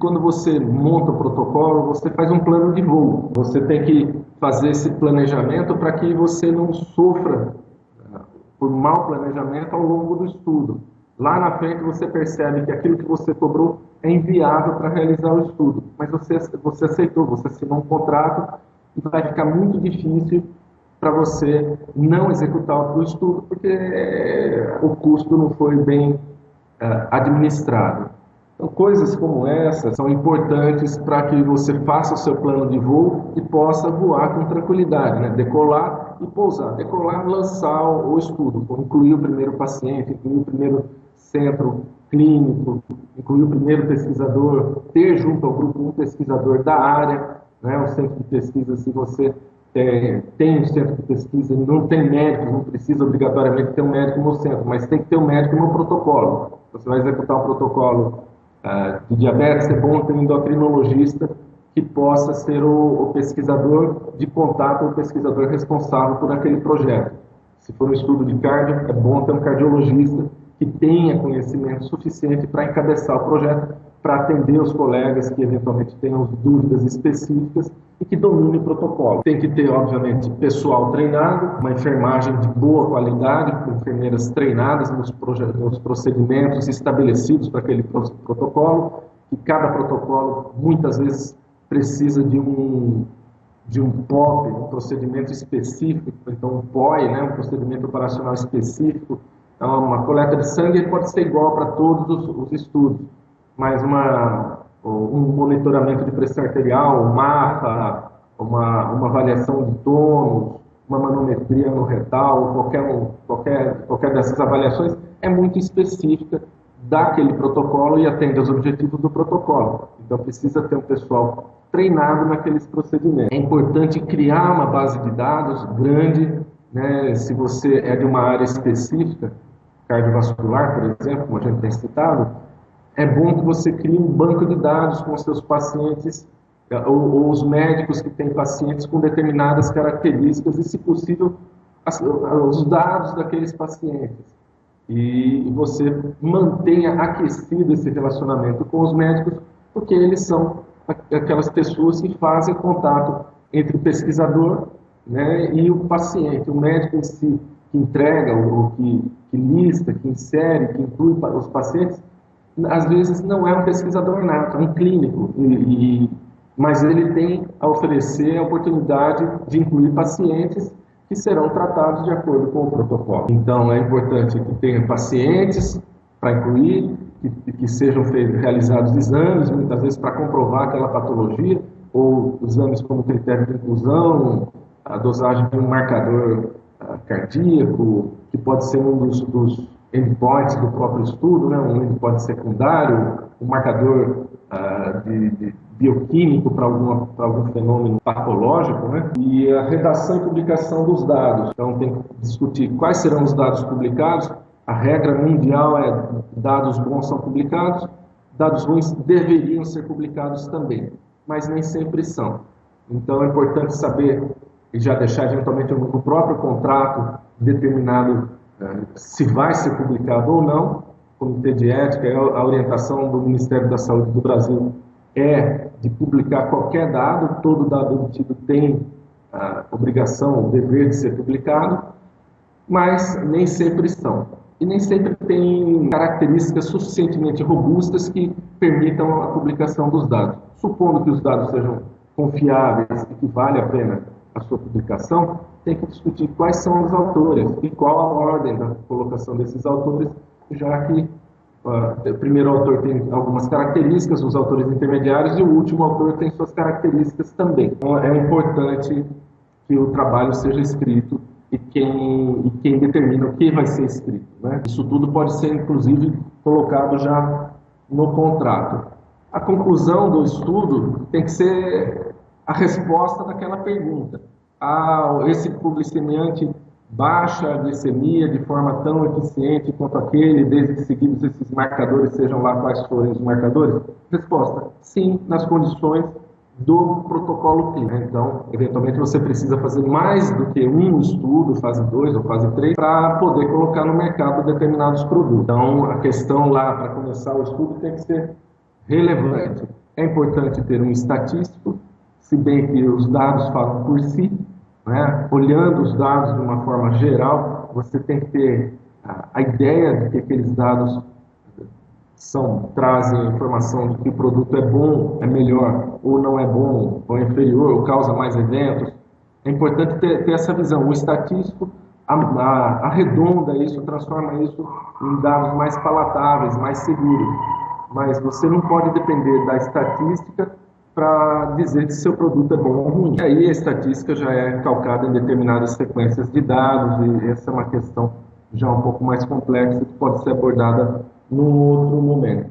quando você monta o protocolo, você faz um plano de voo. Você tem que fazer esse planejamento para que você não sofra por mau planejamento ao longo do estudo. Lá na frente você percebe que aquilo que você cobrou é inviável para realizar o estudo, mas você aceitou, você assinou um contrato e vai ficar muito difícil para você não executar o estudo porque o custo não foi bem administrado. Então, coisas como essas são importantes para que você faça o seu plano de voo e possa voar com tranquilidade, né? Decolar e pousar. Decolar, lançar o estudo, incluir o primeiro paciente, incluir o primeiro centro clínico, incluir o primeiro pesquisador, ter junto ao grupo um pesquisador da área, né? O centro de pesquisa, se você tem um centro de pesquisa, não tem médico, não precisa obrigatoriamente ter um médico no centro, mas tem que ter um médico no protocolo. Você vai executar um protocolo de diabetes, é bom ter um endocrinologista que possa ser o pesquisador de contato, o pesquisador responsável por aquele projeto. Se for um estudo de cardio, é bom ter um cardiologista que tenha conhecimento suficiente para encabeçar o projeto, para atender os colegas que eventualmente tenham dúvidas específicas e que domine o protocolo. Tem que ter, obviamente, pessoal treinado, uma enfermagem de boa qualidade, com enfermeiras treinadas nos procedimentos estabelecidos para aquele protocolo, e cada protocolo, muitas vezes, precisa de um POP, um procedimento específico, então um POI, né, um procedimento operacional específico. Então, uma coleta de sangue pode ser igual para todos os estudos, mas um monitoramento de pressão arterial, um mapa, uma avaliação de tônus, uma manometria no retal, qualquer dessas avaliações é muito específica daquele protocolo e atende aos objetivos do protocolo. Então precisa ter um pessoal treinado naqueles procedimentos. É importante criar uma base de dados grande, né? Se você é de uma área específica, cardiovascular, por exemplo, como a gente tem citado, é bom que você crie um banco de dados com os seus pacientes ou os médicos que têm pacientes com determinadas características e, se possível, os dados daqueles pacientes. E você mantenha aquecido esse relacionamento com os médicos, porque eles são aquelas pessoas que fazem contato entre o pesquisador, né, e o paciente. O médico em si, que entrega, ou que lista, que insere, que inclui os pacientes, às vezes não é um pesquisador nato, é um clínico, mas ele tem a oferecer a oportunidade de incluir pacientes que serão tratados de acordo com o protocolo. Então, é importante que tenha pacientes para incluir, que sejam realizados exames, muitas vezes para comprovar aquela patologia, ou exames como critério de inclusão, a dosagem de um marcador cardíaco, que pode ser um dos endpoints do próprio estudo, né? Um endpoint secundário, um marcador de bioquímico para algum fenômeno patológico, né? E a redação e publicação dos dados. Então, tem que discutir quais serão os dados publicados. A regra mundial é dados bons são publicados, dados ruins deveriam ser publicados também, mas nem sempre são. Então, é importante saber e já deixar eventualmente no próprio contrato determinado se vai ser publicado ou não. O Comitê de Ética, a orientação do Ministério da Saúde do Brasil é de publicar qualquer dado, todo dado obtido tem a obrigação, o dever de ser publicado, mas nem sempre estão. E nem sempre tem características suficientemente robustas que permitam a publicação dos dados. Supondo que os dados sejam confiáveis e que vale a pena a sua publicação, tem que discutir quais são os autores e qual a ordem da colocação desses autores, já que o primeiro autor tem algumas características, os autores intermediários, e o último autor tem suas características também. Então, é importante que o trabalho seja escrito e quem determina o que vai ser escrito, né? Isso tudo pode ser, inclusive, colocado já no contrato. A conclusão do estudo tem que ser a resposta daquela pergunta. Esse publicemiante baixa a glicemia de forma tão eficiente quanto aquele, desde que seguidos esses marcadores, sejam lá quais forem os marcadores? Resposta: sim, nas condições do protocolo clínico. Então, eventualmente, você precisa fazer mais do que um estudo, fase 2 ou fase 3, para poder colocar no mercado determinados produtos. Então, a questão lá, para começar o estudo, tem que ser relevante. É importante ter um estatístico, se bem que os dados falam por si, né? Olhando os dados de uma forma geral, você tem que ter a ideia de que aqueles dados trazem informação de que o produto é bom, é melhor, ou não é bom, ou é inferior, ou causa mais eventos. É importante ter essa visão. O estatístico arredonda isso, transforma isso em dados mais palatáveis, mais seguros. Mas você não pode depender da estatística para dizer se seu produto é bom ou ruim. E aí a estatística já é calcada em determinadas sequências de dados, e essa é uma questão já um pouco mais complexa que pode ser abordada num outro momento.